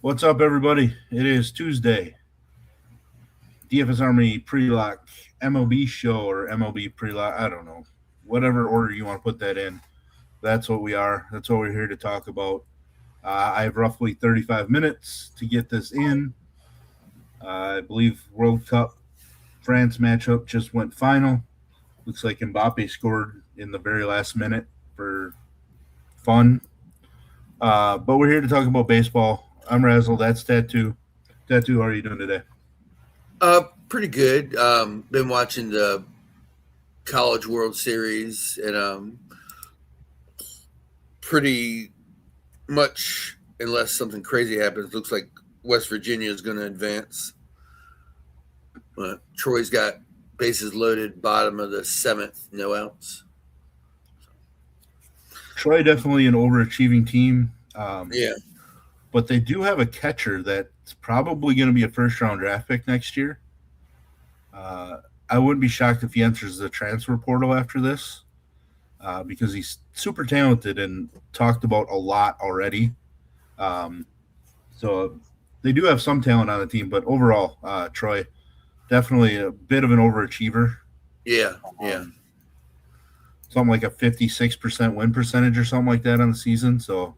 What's up, everybody? It is Tuesday. DFSarmy pre-lock MLB show or MLB pre-lock. I don't know. Whatever order you want to put that in. That's what we are. That's what we're here to talk about. I have roughly 35 minutes to get this in. I believe World Cup France matchup just went final. Looks like Mbappe scored in the very last minute for fun. But we're here to talk about baseball. I'm Razzle. That's Tattoo. Tattoo, how are you doing today? Pretty good. Been watching the College World Series, and pretty much, unless something crazy happens, looks like West Virginia is going to advance. Troy's got bases loaded, bottom of the seventh, no outs. Troy definitely an overachieving team, Yeah, but they do have a catcher that's probably going to be a first round draft pick next year. I wouldn't be shocked if he enters the transfer portal after this because he's super talented and talked about a lot already. Um, so they do have some talent on the team, but overall, Troy definitely a bit of an overachiever. yeah, yeah, Um, Something like a 56% win percentage or something like that on the season. So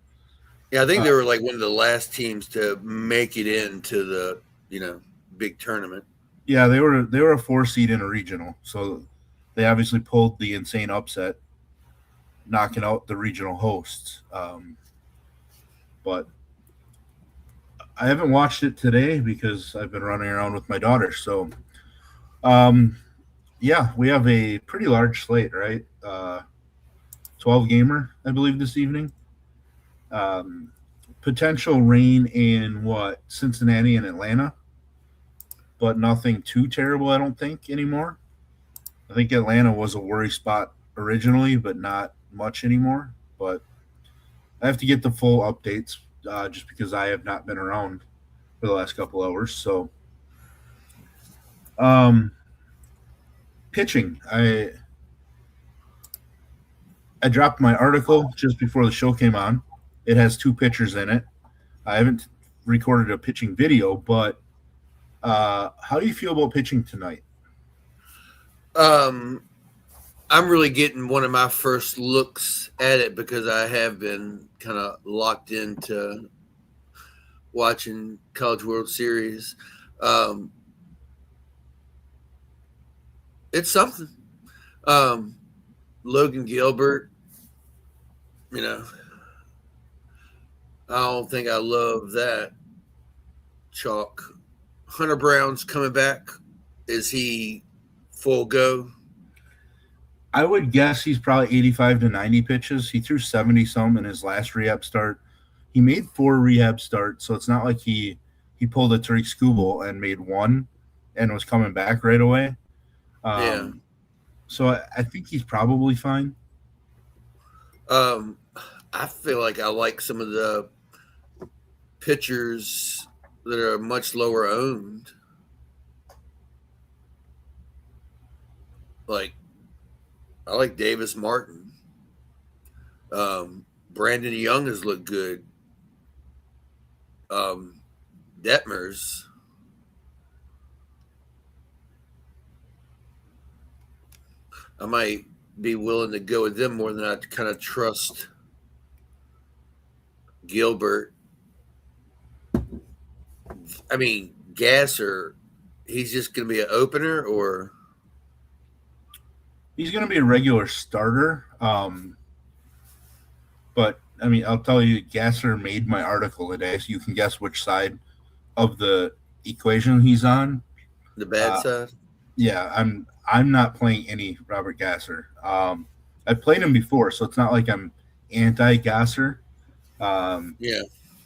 yeah. I think uh, they were like one of the last teams to make it into the big tournament. yeah, they were a 4 seed in a regional, so they obviously pulled the insane upset, knocking out the regional hosts. But I haven't watched it today because I've been running around with my daughter. So um, yeah, we have a pretty large slate, right? 12 gamer, I believe, this evening. Um, Potential rain in what Cincinnati and Atlanta, but nothing too terrible, I don't think anymore. I think Atlanta was a worry spot originally, but not much anymore. But I have to get the full updates just because I have not been around for the last couple hours. So, um, pitching, I dropped my article just before the show came on. It has two pitchers in it. I haven't recorded a pitching video, but how do you feel about pitching tonight? Um, I'm really getting one of my first looks at it because I have been kind of locked into watching College World Series. Um, it's something. Um, Logan Gilbert, you know, I don't think I love that chalk. Hunter Brown's coming back. Is he full go? I would guess he's probably 85 to 90 pitches. He threw 70 some in his last rehab start. He made four rehab starts, so it's not like he pulled a Tariq Skubal and made one and was coming back right away. Yeah. Um, so I think he's probably fine. Um, I feel like I like some of the pitchers that are much lower owned. Like I like Davis Martin. Brandon Young has looked good. Um, Detmers. I might be willing to go with them more than I kind of trust Gilbert. I mean, Gasser, he's just going to be an opener, or He's going to be a regular starter. But I mean, I'll tell you, Gasser made my article today, so you can guess which side of the equation he's on. the bad Uh, side. yeah, I'm not playing any Robert Gasser. I've played him before, so it's not like I'm anti Gasser. Um, Yeah,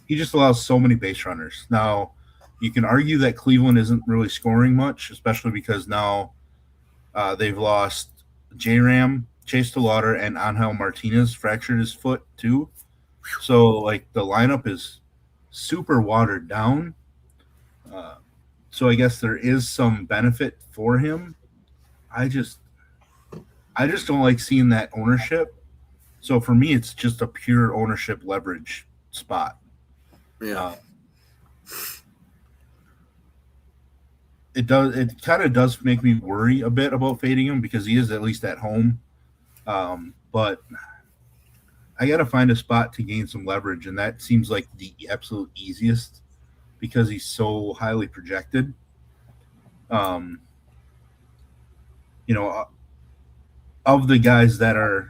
he just allows so many base runners. Now, you can argue that Cleveland isn't really scoring much, especially because now they've lost J Ram, Chase DeLauder, and Angel Martinez fractured his foot too. So like the lineup is super watered down. Uh, so I guess there is some benefit for him. I just I just don't like seeing that ownership. So for me, it's just a pure ownership leverage spot. yeah. Uh, It kind of does make me worry a bit about fading him because he is at least at home. But I got to find a spot to gain some leverage, and that seems like the absolute easiest because he's so highly projected. Um, you know, of the guys that are,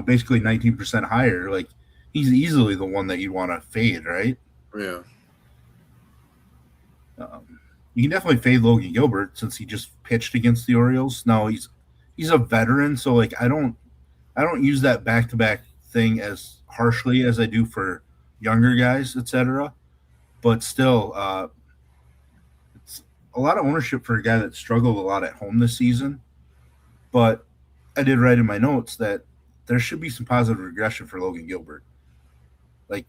basically 19% higher, like he's easily the one that you want to fade, right? Yeah. You can definitely fade Logan Gilbert since he just pitched against the Orioles. Now he's a veteran, so like I don't use that back to back thing as harshly as I do for younger guys, etc. But still, it's a lot of ownership for a guy that struggled a lot at home this season. But I did write in my notes that there should be some positive regression for Logan Gilbert. Like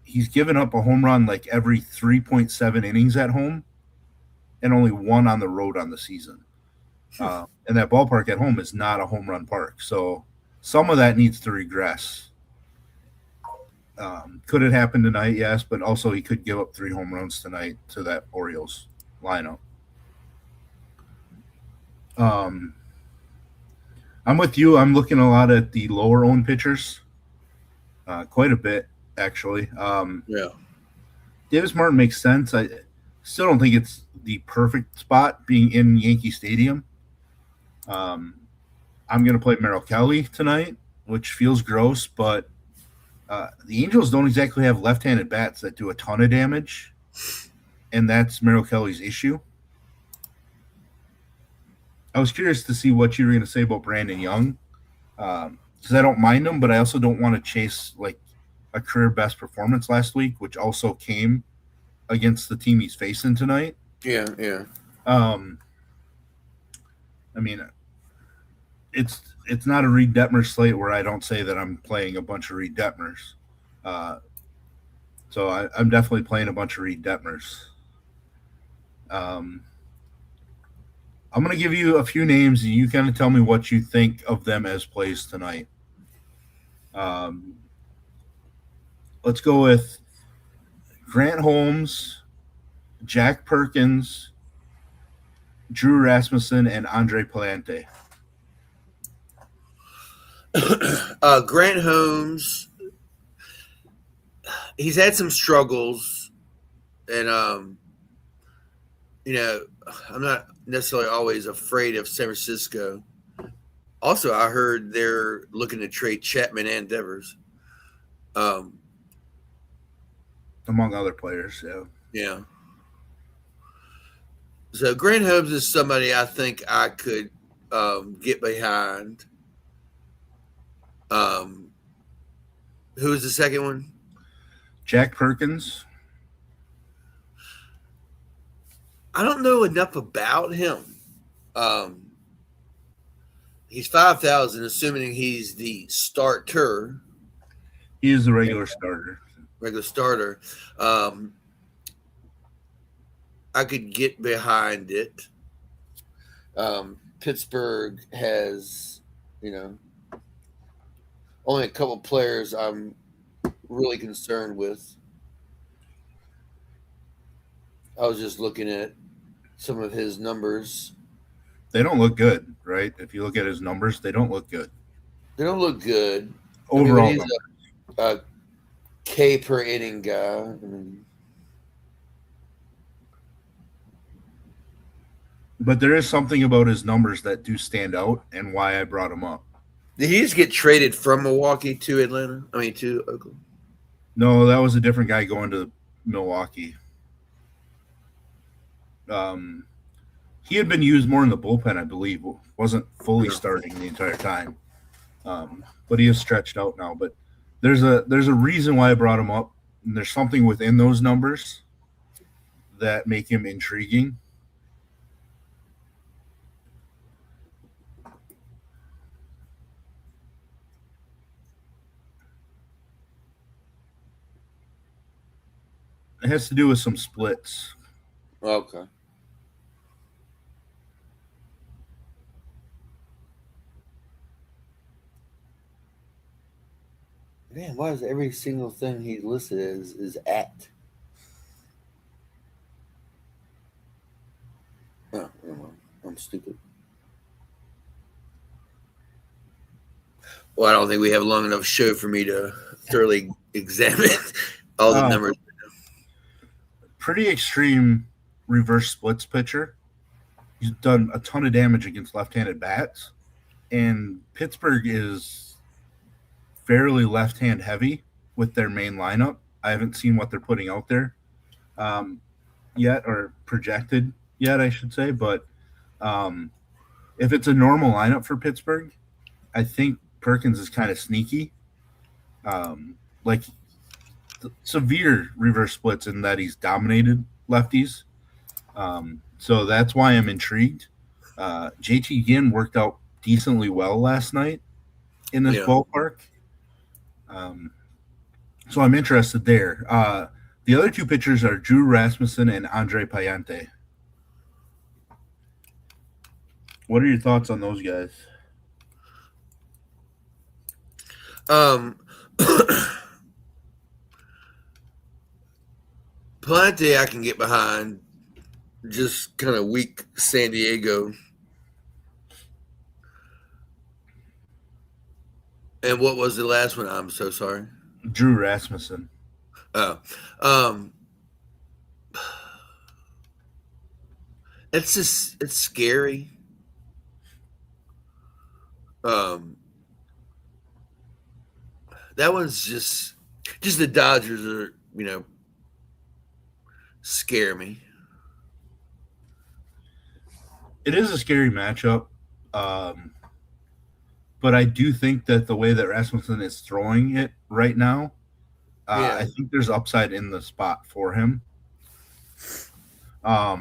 he's given up a home run like every 3.7 innings at home and only one on the road on the season. And that ballpark at home is not a home run park. So some of that needs to regress. Could it happen tonight? Yes, but also he could give up 3 home runs tonight to that Orioles lineup. Um, I'm with you. I'm looking a lot at the lower owned pitchers, quite a bit actually. Yeah. Davis Martin makes sense. I still don't think it's the perfect spot being in Yankee Stadium. Um, I'm going to play Merrill Kelly tonight, which feels gross, but the Angels don't exactly have left-handed bats that do a ton of damage, and that's Merrill Kelly's issue. I was curious to see what you were going to say about Brandon Young, because I don't mind him, but I also don't want to chase like a career best performance last week, which also came against the team he's facing tonight. Yeah. Yeah. Um, I mean, it's not a Reed Detmer slate where I don't say that I'm playing a bunch of Reed Detmers. So I'm definitely playing a bunch of Reed Detmers. Um, I'm going to give you a few names, and you kind of tell me what you think of them as plays tonight. Um, let's go with Grant Holmes, Jack Perkins, Drew Rasmussen, and Andre Palante. Grant Holmes, he's had some struggles, and I'm not necessarily always afraid of San Francisco. Also, I heard they're looking to trade Chapman and Devers. Among other players, yeah. Yeah. So Grant Holmes is somebody I think I could get behind. Who is the second one? Jack Perkins. I don't know enough about him. He's 5,000, assuming he's the starter. He is the regular starter. Regular starter. I could get behind it. Pittsburgh has, only a couple players I'm really concerned with. I was just looking at some of his numbers. They don't look good, right? If you look at his numbers, they don't look good. They don't look good. Overall, he's a K per inning guy. but there is something about his numbers that do stand out, and why I brought him up. Did he just get traded from Milwaukee to Atlanta? To Oakland? No, that was a different guy going to Milwaukee. He had been used more in the bullpen, I believe. Wasn't fully starting the entire time, but he is stretched out now. But there's a reason why I brought him up, and there's something within those numbers that make him intriguing. It has to do with some splits. Okay. Man, why is every single thing he listed is at? stupid. Well, I don't think we have a long enough show for me to thoroughly examine all the numbers. Pretty extreme reverse splits pitcher. He's done a ton of damage against left-handed bats, and Pittsburgh is fairly left-hand heavy with their main lineup. I haven't seen what they're putting out there yet, or projected yet, I should say. But if it's a normal lineup for Pittsburgh, I think Perkins is kind of sneaky. Like severe reverse splits in that he's dominated lefties. So that's why I'm intrigued. JT Ginn worked out decently well last night in this ballpark. So I'm interested there. The other two pitchers are Drew Rasmussen and Andre Payante. What are your thoughts on those guys? Plenty I can get behind. Just kind of weak San Diego. And what was the last one? I'm so sorry. Drew Rasmussen. Oh. It's scary. That one's just the Dodgers are, scare me. It is a scary matchup. But I do think that the way that Rasmussen is throwing it right now, I think there's upside in the spot for him. I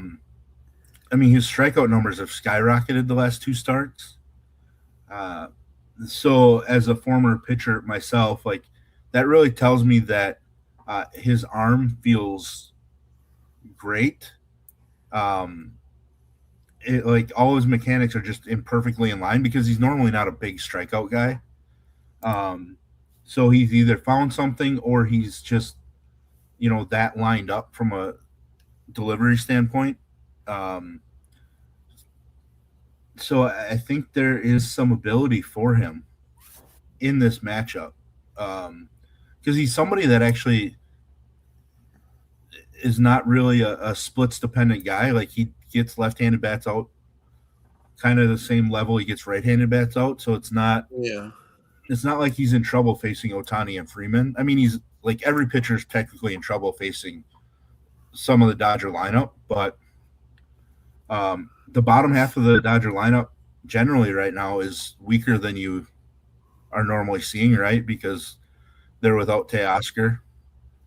mean, his strikeout numbers have skyrocketed the last two starts. So as a former pitcher myself, like that really tells me that his arm feels great. Like all his mechanics are just imperfectly in line because he's normally not a big strikeout guy. So he's either found something or he's just, that lined up from a delivery standpoint. So I think there is some ability for him in this matchup because he's somebody that actually is not really a splits dependent guy. Like he gets left-handed bats out kind of the same level he gets right-handed bats out. So it's not like he's in trouble facing Ohtani and Freeman. I mean, he's like every pitcher is technically in trouble facing some of the Dodger lineup, but the bottom half of the Dodger lineup generally right now is weaker than you are normally seeing, right? Because they're without Teoscar,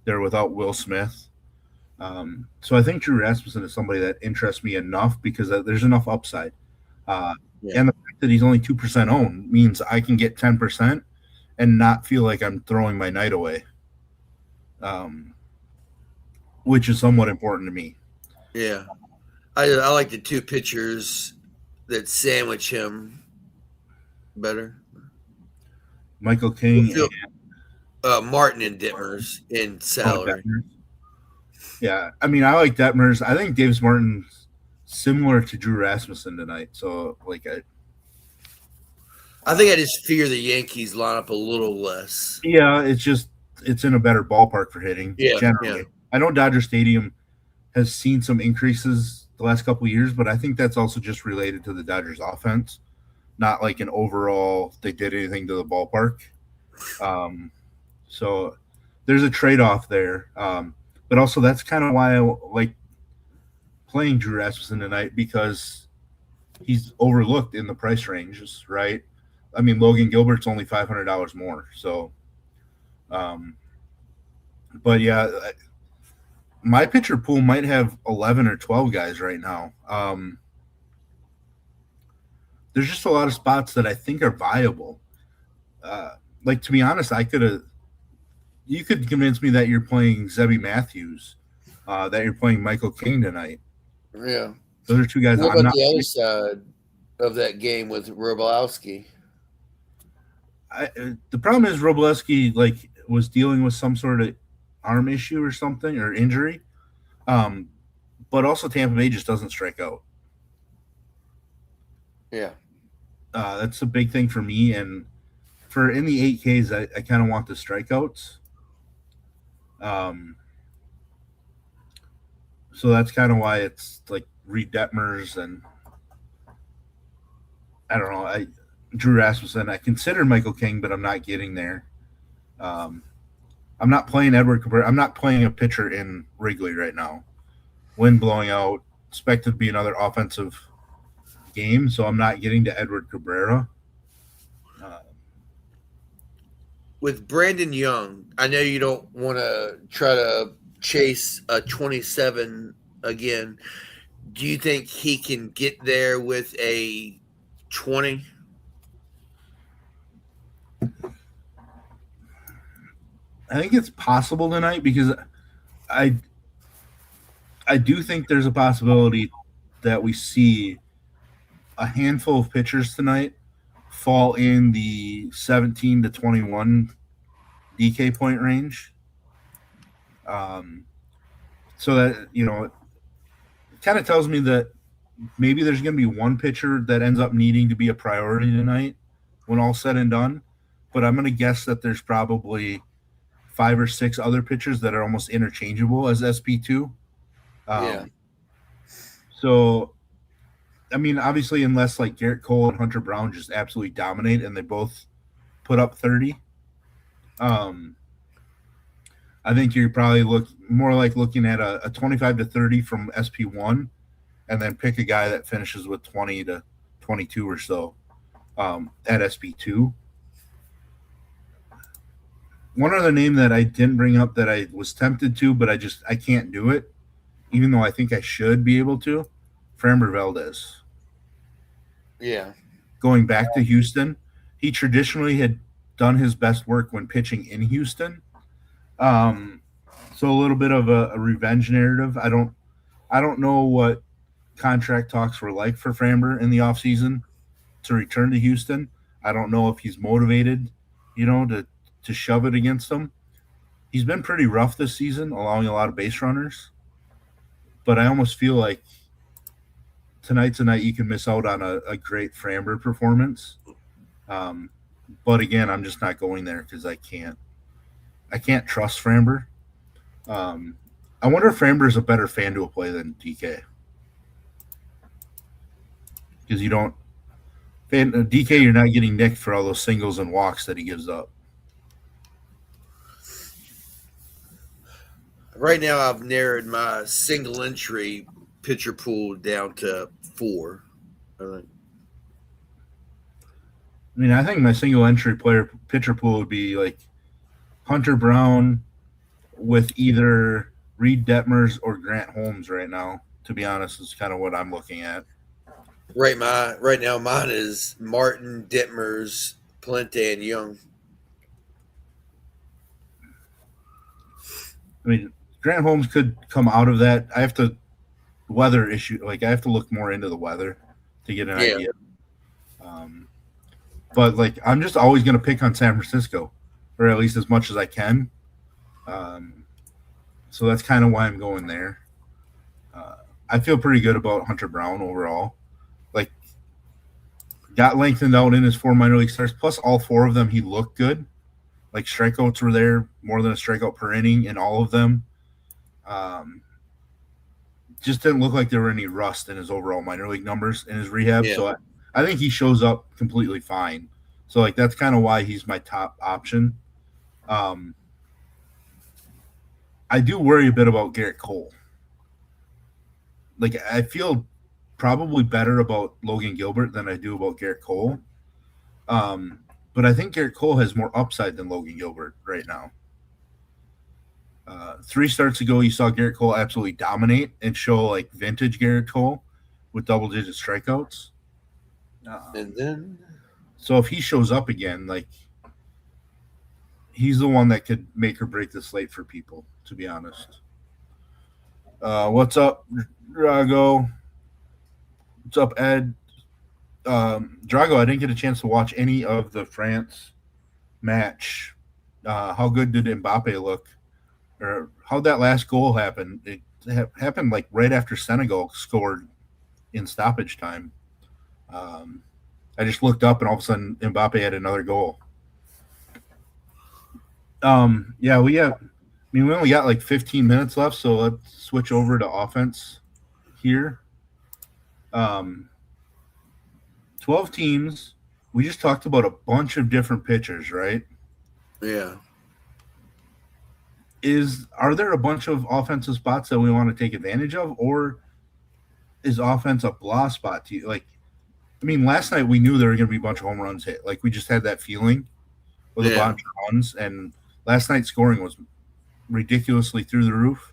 they're without Will Smith. So I think Drew Rasmussen is somebody that interests me enough because there's enough upside. And the fact that he's only 2% owned means I can get 10% and not feel like I'm throwing my night away, which is somewhat important to me. Yeah. I like the two pitchers that sandwich him better. Michael King and Martin and Detmers in salary. Yeah, I mean, I like Detmers. I think Davis Martin's similar to Drew Rasmussen tonight. So, I think I just fear the Yankees line up a little less. Yeah, it's in a better ballpark for hitting. Generally. Yeah. I know Dodger Stadium has seen some increases the last couple of years, but I think that's also just related to the Dodgers offense, not like an overall they did anything to the ballpark. So there's a trade-off there. But also that's kind of why I like playing Drew Rasmussen tonight because he's overlooked in the price ranges, right? I mean, Logan Gilbert's only $500 more. So, but yeah, my pitcher pool might have 11 or 12 guys right now. There's just a lot of spots that I think are viable. To be honest, you could convince me that you're playing Zebby Matthews, that you're playing Michael King tonight. Yeah. Those are two guys. What about the other side of that game with Wroblewski? The problem is Wroblewski was dealing with some sort of arm issue or something or injury. But also Tampa Bay just doesn't strike out. Yeah. That's a big thing for me. And for in the 8Ks, I kind of want the strikeouts. Um, so that's kind of why it's like Reed Detmers and I don't know. Drew Rasmussen. I consider Michael King, but I'm not getting there. Um, I'm not playing Edward Cabrera. I'm not playing a pitcher in Wrigley right now. Wind blowing out. Expected to be another offensive game, so I'm not getting to Edward Cabrera. Uh, With Brandon Young, I know you don't want to try to chase a 27 again. Do you think he can get there with a 20? I think it's possible tonight because I I do think there's a possibility that we see a handful of pitchers tonight fall in the 17 to 21 DK point range. Um, so that it kind of tells me that maybe there's going to be one pitcher that ends up needing to be a priority tonight when all's said and done. But I'm going to guess that there's probably five or six other pitchers that are almost interchangeable as SP2. Yeah. Um, so, I mean, obviously, unless like Garrett Cole and Hunter Brown just absolutely dominate and they both put up 30, um, I think you're probably looking at a 25 to 30 from SP1 and then pick a guy that finishes with 20 to 22 or so at SP2. One other name that I didn't bring up that I was tempted to, but I can't do it, even though I think I should be able to. Framber Valdez. Yeah. Going back to Houston, he traditionally had done his best work when pitching in Houston. Um, so a little bit of a revenge narrative. I don't know what contract talks were like for Framber in the offseason to return to Houston. I don't know if he's motivated, to shove it against him. He's been pretty rough this season, allowing a lot of base runners. But I almost feel like tonight's a night you can miss out on a great Framber performance. But again, I'm just not going there because I can't. I can't trust Framber. Um, I wonder if Framber is a better FanDuel play than DK because you don't. DK, you're not getting nicked for all those singles and walks that he gives up. Right now, I've narrowed my single entry pitcher pool down to 4. I think. I mean, I think my single entry player pitcher pool would be like Hunter Brown with either Reed Detmers or Grant Holmes right now. To be honest, is kind of what I'm looking at. Right now, mine is Martin, Ditmers, Palente, and Young. I mean, Grant Holmes could come out of that. I have to weather issue. Like I have to look more into the weather to get an idea. But like I'm just always going to pick on San Francisco, or at least as much as I can. So that's kind of why I'm going there. I feel pretty good about Hunter Brown overall. Like got lengthened out in his 4 minor league starts. Plus, all 4 of them he looked good. Like strikeouts were there, more than a strikeout per inning in all of them. Just didn't look like there were any rust in his overall minor league numbers in his rehab. Yeah. So I think he shows up completely fine. So like that's kind of why he's my top option. I do worry a bit about Garrett Cole. Like I feel probably better about Logan Gilbert than I do about Garrett Cole. But I think Garrett Cole has more upside than Logan Gilbert right now. 3 starts ago, you saw Garrett Cole absolutely dominate and show like vintage Garrett Cole with double-digit strikeouts. And then, so if he shows up again, like he's the one that could make or break the slate for people. To be honest, what's up, Drago? What's up, Ed? Drago, I didn't get a chance to watch any of the France match. How good did Mbappe look? Or how'd that last goal happen? It happened like right after Senegal scored in stoppage time. Um, I just looked up and all of a sudden Mbappe had another goal. Yeah, we have. I mean, we only got like 15 minutes left, so let's switch over to offense here. Um, 12 teams. We just talked about a bunch of different pitchers, right? Yeah. Are there a bunch of offensive spots that we want to take advantage of, or is offense a blah spot to you? Like, I mean, last night we knew there were going to be a bunch of home runs hit. Like, we just had that feeling with a Yeah. bunch of runs, and last night's scoring was ridiculously through the roof.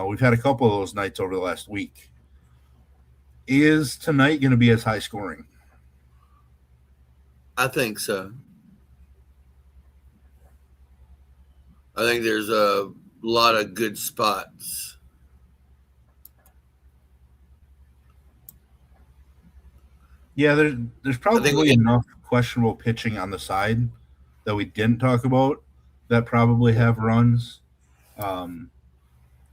We've had a couple of those nights over the last week. Is tonight going to be as high scoring? I think so. I think there's a lot of good spots. Yeah, there's probably enough questionable pitching on the side that we didn't talk about that probably have runs. I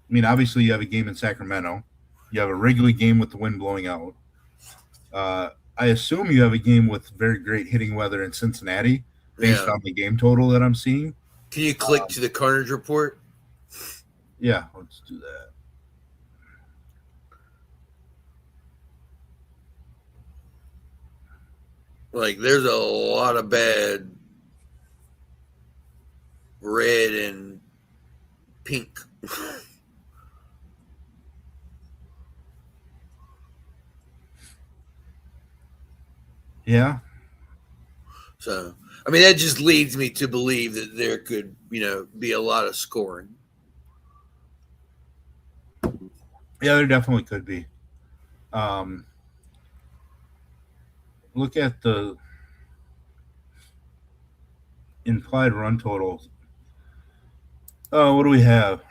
mean, obviously you have a game in Sacramento, you have a Wrigley game with the wind blowing out. I assume you have a game with very great hitting weather in Cincinnati, based on the game total that I'm seeing. Can you click to the Carnage report? Yeah, let's do that. Like, there's a lot of bad red and pink. Yeah. So, I mean, that just leads me to believe that there could, be a lot of scoring. Yeah, there definitely could be. Look at the implied run totals. Oh, what do we have?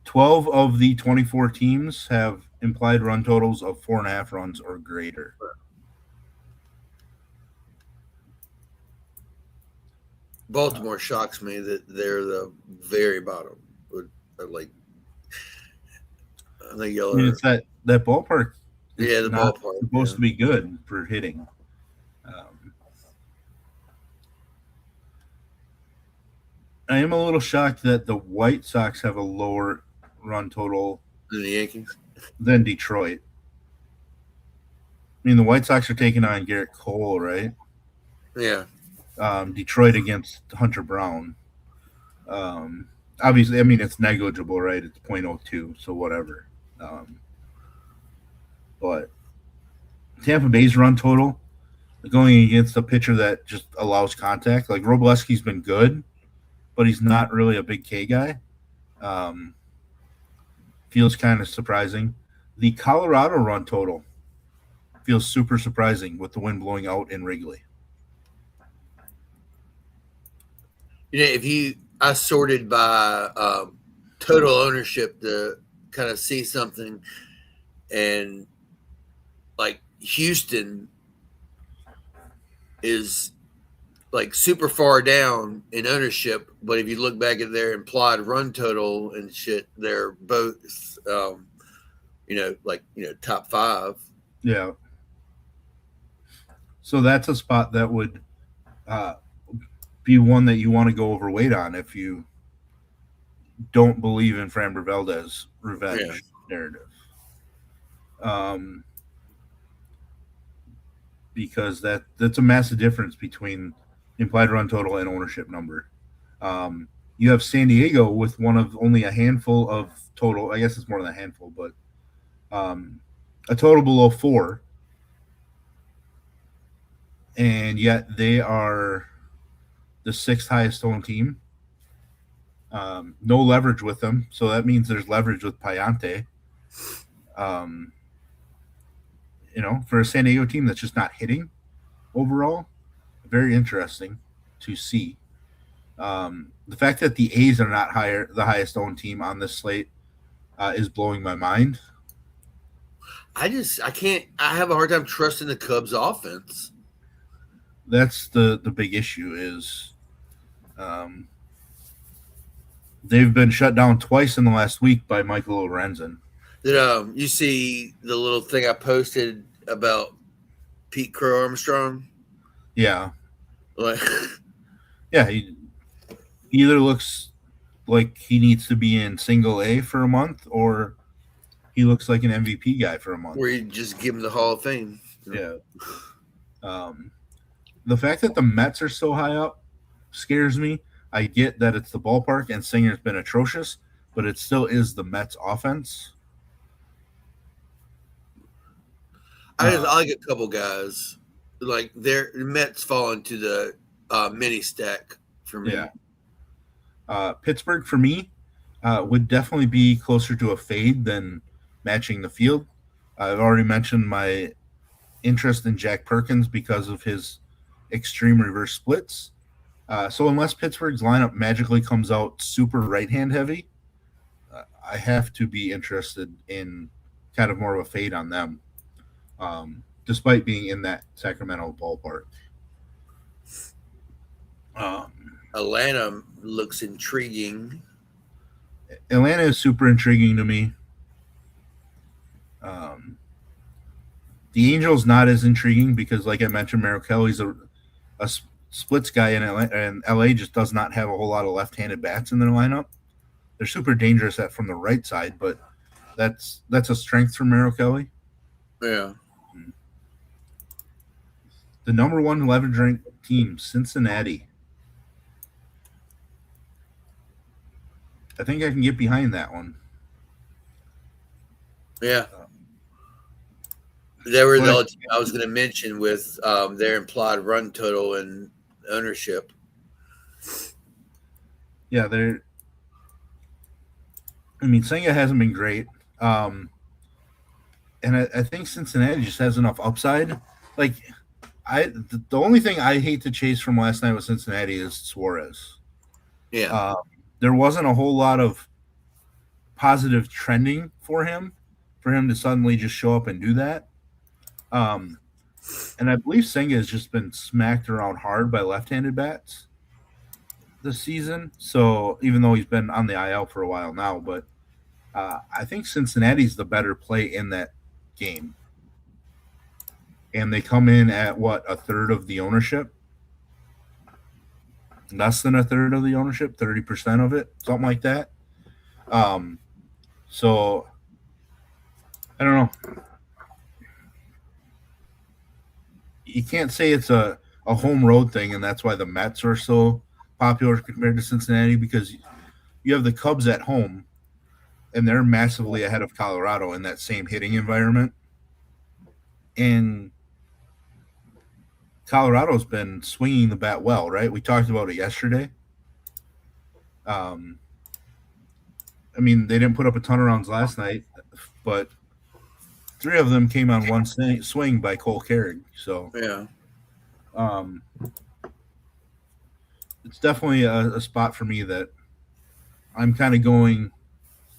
12 of the 24 teams have implied run totals of 4.5 runs or greater. Baltimore shocks me that they're the very bottom. Like, I think y'all are. It's that ballpark. Yeah, the ballpark supposed to be good for hitting. I am a little shocked that the White Sox have a lower run total than the Yankees, than Detroit. I mean, the White Sox are taking on Garrett Cole, right? Yeah. Detroit against Hunter Brown. Obviously, I mean, it's negligible, right? It's 0.02, so whatever. But Tampa Bay's run total going against a pitcher that just allows contact. Like Robleski's been good, but he's not really a big K guy. Feels kind of surprising. The Colorado run total feels super surprising with the wind blowing out in Wrigley. I sorted by total ownership to kind of see something, and like Houston is like super far down in ownership, but if you look back at their implied run total and shit, they're both, top 5. Yeah. So that's a spot that would be one that you want to go overweight on if you don't believe in Framber Valdez revenge narrative. Because that's a massive difference between implied run total and ownership number. You have San Diego with one of only a handful of total. I guess it's more than a handful, but a total below 4, and yet they are the 6th highest owned team. No leverage with them, so that means there's leverage with Payante. For a San Diego team that's just not hitting overall, very interesting to see. The fact that the A's are not the highest owned team on this slate is blowing my mind. I have a hard time trusting the Cubs offense. That's the big issue is they've been shut down twice in the last week by Michael Lorenzen. Did you see the little thing I posted about Pete Crow Armstrong? Yeah, Like, yeah. He either looks like he needs to be in single A for a month, or he looks like an MVP guy for a month. where you just give him the Hall of Fame. Yeah. The fact that the Mets are so high up scares me. I get that it's the ballpark and Singer's been atrocious, but it still is the Mets offense. I like a couple guys. Like the Mets fall into the mini stack for me. Yeah. Pittsburgh for me would definitely be closer to a fade than matching the field. I've already mentioned my interest in Jack Perkins because of his extreme reverse splits. So unless Pittsburgh's lineup magically comes out super right hand heavy, I have to be interested in kind of more of a fade on them, despite being in that Sacramento ballpark. Atlanta looks intriguing. Atlanta is super intriguing to me. The Angels not as intriguing because, like I mentioned, Merrill Kelly's a splits guy in Atlanta, and LA just does not have a whole lot of left-handed bats in their lineup. They're super dangerous from the right side, but that's a strength for Merrill Kelly. Yeah. The number one leverage ranked team, Cincinnati. I think I can get behind that one. Yeah. They were the only team I was going to mention with their implied run total and ownership. Yeah, Senga hasn't been great. And I think Cincinnati just has enough upside. Like, the only thing I hate to chase from last night with Cincinnati is Suarez. Yeah. There wasn't a whole lot of positive trending for him to suddenly just show up and do that. And I believe Senga has just been smacked around hard by left-handed bats this season. So even though he's been on the IL for a while now, but I think Cincinnati's the better play in that game. And they come in at a third of the ownership? Less than a third of the ownership, 30% of it, something like that. So I don't know. You can't say it's a home road thing, and that's why the Mets are so popular compared to Cincinnati, because you have the Cubs at home, and they're massively ahead of Colorado in that same hitting environment. And Colorado's been swinging the bat well, right? We talked about it yesterday. They didn't put up a ton of runs last night, but 3 of them came on one swing by Cole Carrig. So yeah, it's definitely a spot for me that I'm kind of going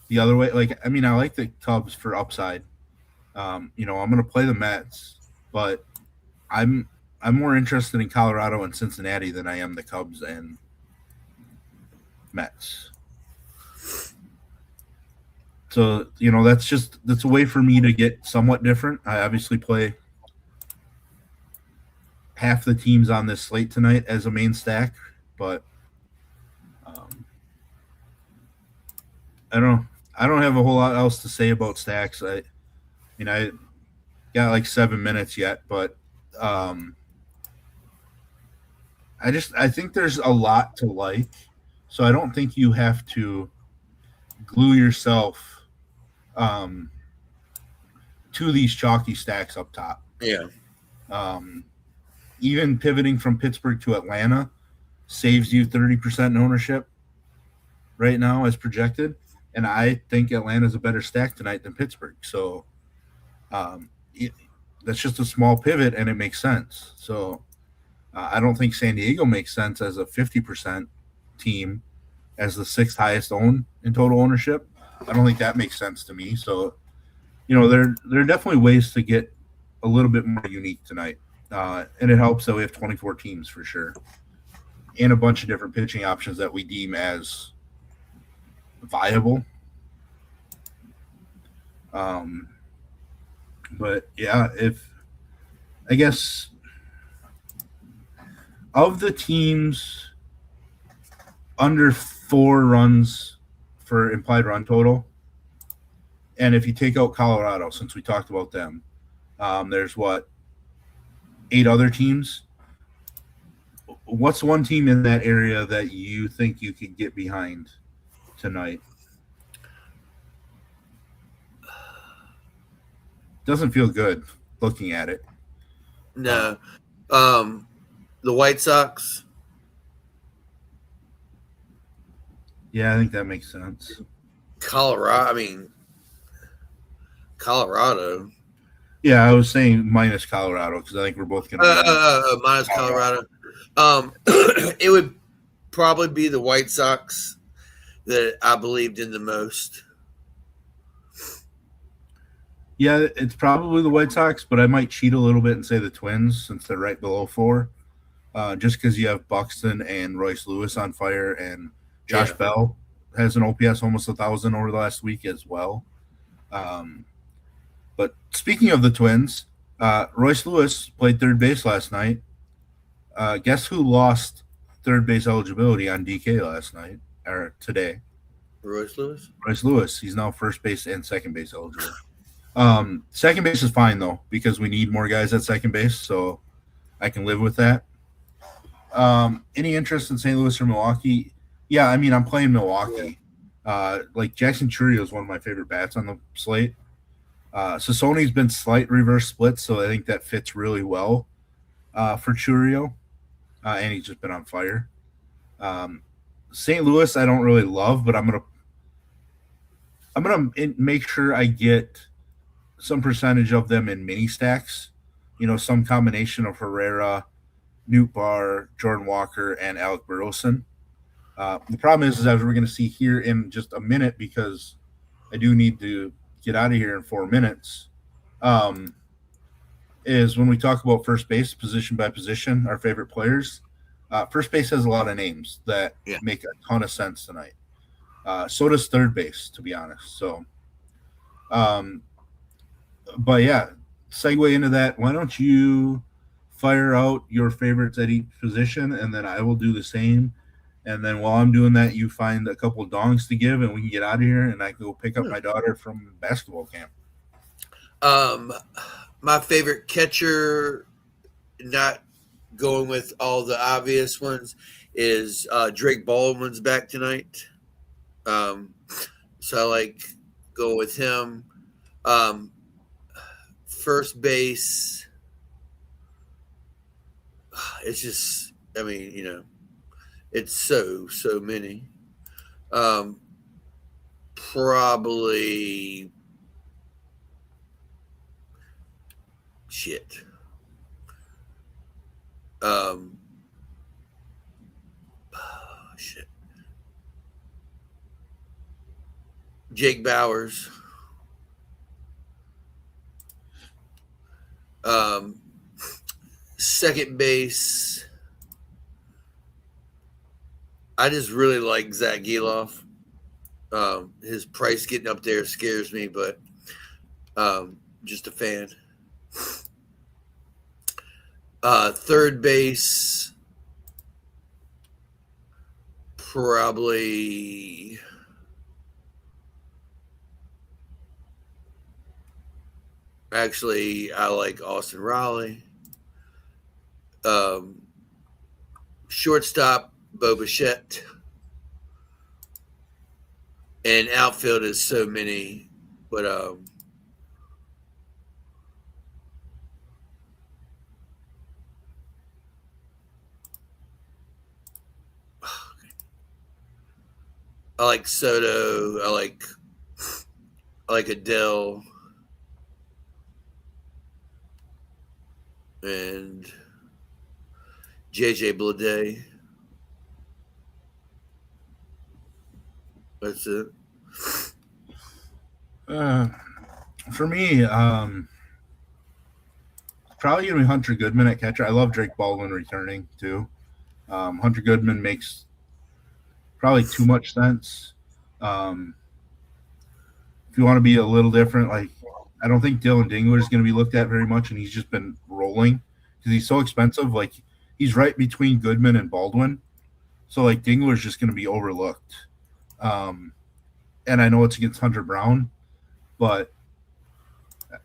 the other way. I like the Cubs for upside. I'm going to play the Mets, but I'm more interested in Colorado and Cincinnati than I am the Cubs and Mets. So, that's a way for me to get somewhat different. I obviously play half the teams on this slate tonight as a main stack, but I don't have a whole lot else to say about stacks. I got like 7 minutes yet, but I think there's a lot to like, so I don't think you have to glue yourself to these chalky stacks up top. Yeah. Even pivoting from Pittsburgh to Atlanta saves you 30% in ownership right now as projected, and I think Atlanta's a better stack tonight than Pittsburgh. So that's just a small pivot, and it makes sense. So I don't think San Diego makes sense as a 50% team as the 6th highest owned in total ownership. I don't think that makes sense to me. So, there are definitely ways to get a little bit more unique tonight. And it helps that we have 24 teams for sure, and a bunch of different pitching options that we deem as viable. Um, but yeah, if I guess of the teams under 4 runs for implied run total, and if you take out Colorado, since we talked about them, there's 8 other teams. What's one team in that area that you think you could get behind tonight? Doesn't feel good looking at it. No. The White Sox. Yeah, I think that makes sense. Colorado. Yeah, I was saying minus Colorado because I think we're both going to minus Colorado. It would probably be the White Sox that I believed in the most. Yeah, it's probably the White Sox, but I might cheat a little bit and say the Twins since they're right below 4. Just because you have Buxton and Royce Lewis on fire, and Josh Bell has an OPS almost 1,000 over the last week as well. But speaking of the Twins, Royce Lewis played third base last night. Guess who lost third base eligibility on DK last night or today? Royce Lewis. Royce Lewis. He's now first base and second base eligible. Second base is fine though because we need more guys at second base, so I can live with that. Any interest in St. Louis or Milwaukee? Yeah, I mean I'm playing Milwaukee. Like Jackson Chourio is one of my favorite bats on the slate. Sassoni's been slight reverse split, so I think that fits really well for Chourio, and he's just been on fire. St. Louis I don't really love, but I'm gonna make sure I get some percentage of them in mini stacks. Some combination of Herrera, Newt Barr, Jordan Walker, and Alec Burleson. The problem is as we're going to see here in just a minute, because I do need to get out of here in 4 minutes, is when we talk about first base position by position, our favorite players. First base has a lot of names that make a ton of sense tonight. So does third base, to be honest. So, but yeah, segue into that. Why don't you fire out your favorites at each position, and then I will do the same. And then while I'm doing that, you find a couple of dongs to give, and we can get out of here, and I can go pick up my daughter from basketball camp. My favorite catcher, not going with all the obvious ones, is Drake Baldwin's back tonight. So I like go with him. First base, it's just, it's so many. Probably shit. Shit. Jake Bowers. Second base, I just really like Zach Geloff. His price getting up there scares me, but just a fan. Third base, probably actually I like Austin Riley. Shortstop, Bo Bichette. And outfield is so many, but I like Soto. I like Adele, and JJ Bleday. That's it. For me, probably gonna be Hunter Goodman at catcher. I love Drake Baldwin returning too. Hunter Goodman makes probably too much sense. if you want to be a little different, like I don't think Dylan Dingler is going to be looked at very much, and he's just been rolling because he's so expensive. Like he's right between Goodman and Baldwin, so like Dingler's just going to be overlooked. Um, and I know it's against Hunter Brown, but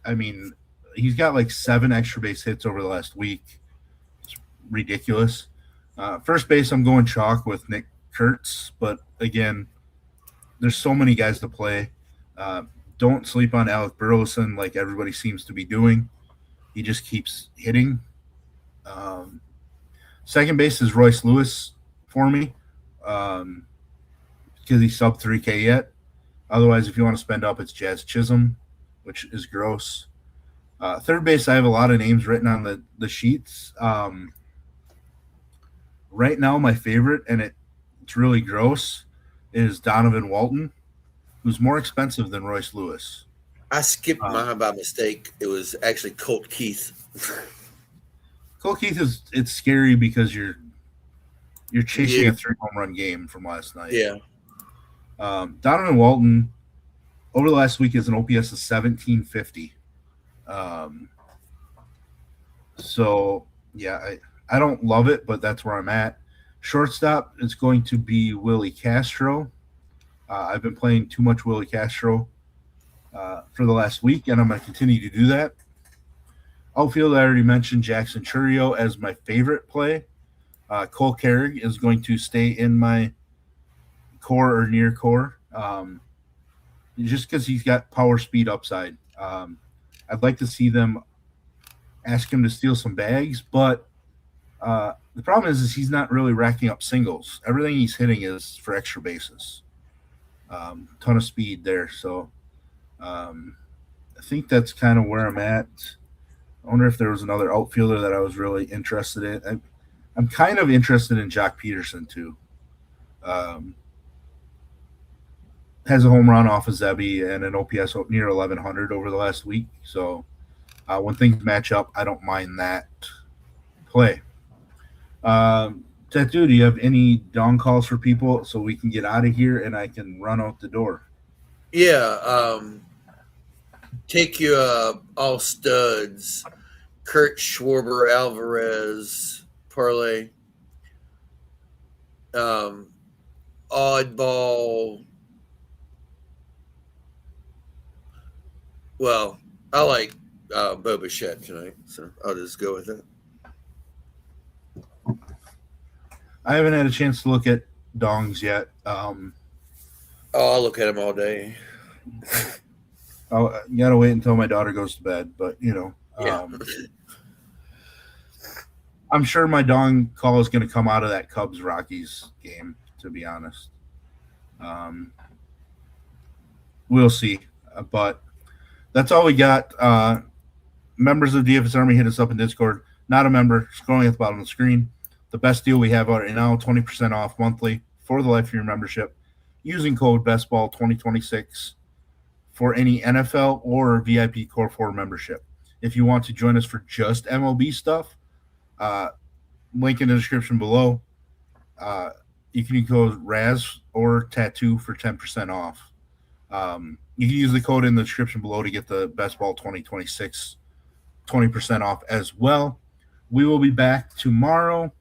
I mean, he's got like 7 extra base hits over the last week. It's ridiculous. First base, I'm going chalk with Nick Kurtz, but again, there's so many guys to play. Don't sleep on Alec Burleson like everybody seems to be doing. He just keeps hitting. Second base is Royce Lewis for me because he's sub 3K yet. Otherwise, if you want to spend up, it's Jazz Chisholm, which is gross. Third base, I have a lot of names written on the sheets. Right now, my favorite, and it's really gross, is Donovan Walton, who's more expensive than Royce Lewis. I skipped mine by mistake. It was actually Colt Keith. Colt Keith it's scary because you're chasing a 3 home run game from last night. Yeah. Donovan Walton over the last week is an OPS of 1750. So yeah, I don't love it, but that's where I'm at. Shortstop is going to be Willie Castro. I've been playing too much Willie Castro for the last week, and I'm going to continue to do that. Outfield, I already mentioned Jackson Chourio as my favorite play. Cole Carrig is going to stay in my core or near core just because he's got power speed upside. I'd like to see them ask him to steal some bags, but the problem is he's not really racking up singles. Everything he's hitting is for extra bases. Ton of speed there. So I think that's kind of where I'm at. I wonder if there was another outfielder that I was really interested in. I'm kind of interested in Jock Peterson too. Has a home run off of Zebby and an OPS near 1100 over the last week. So when things match up, I don't mind that play. Tattoo, do you have any dong calls for people so we can get out of here and I can run out the door? Yeah. Take your all studs, Kurt Schwarber, Alvarez, parlay. Oddball. Well, I like Bo Bichette tonight, so I'll just go with it. I haven't had a chance to look at dongs yet. I'll look at them all day. You gotta wait until my daughter goes to bed, but Yeah. I'm sure my dong call is going to come out of that Cubs Rockies game. To be honest, we'll see. But that's all we got. Members of DFS Army, hit us up in Discord. Not a member, scrolling at the bottom of the screen. The best deal we have out right now, 20% off monthly for the life of your membership, using code BESTBALL2026 for any NFL or VIP Core 4 membership. If you want to join us for just MLB stuff, link in the description below. You can go Raz or Tattoo for 10% off. You can use the code in the description below to get the Best Ball 2026 20% off as well. We will be back tomorrow.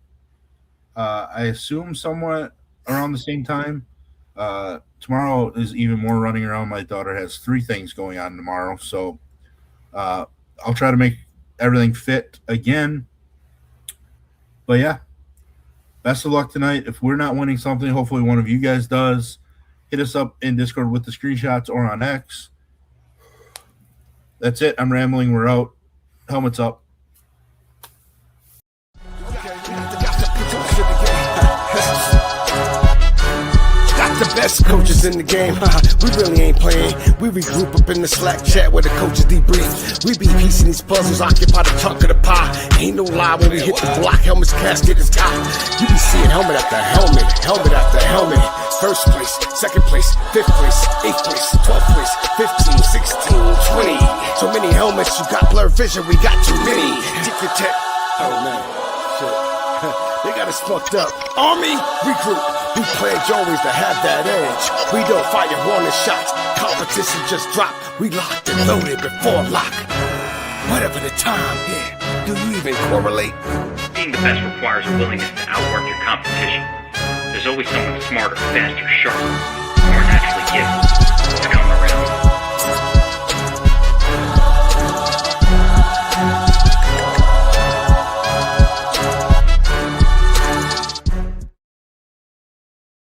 I assume somewhat around the same time. Tomorrow is even more running around. My daughter has 3 things going on tomorrow, so I'll try to make everything fit again. But yeah, best of luck tonight. If we're not winning something, hopefully one of you guys does. Hit us up in Discord with the screenshots or on X. That's it. I'm rambling. We're out. Helmets up. The best coaches in the game, we really ain't playing. We regroup up in the Slack chat where the coaches debrief. We be piecing these puzzles, occupy the chunk of the pie. Ain't no lie when we hit the block, helmets casket is top. You be seeing helmet after helmet, helmet after helmet. First place, second place, fifth place, eighth place, 12th place, 15, 16, 20. So many helmets, you got blurred vision, we got too many. Tick your tech. Oh man, shit. They got us fucked up. Army, regroup. We pledge always to have that edge. We don't fire warning shots. competition just dropped. We locked and loaded before lock. Whatever the time, yeah. Do you even correlate? Being the best requires a willingness to outwork your competition. There's always someone smarter, faster, sharper, more naturally gifted.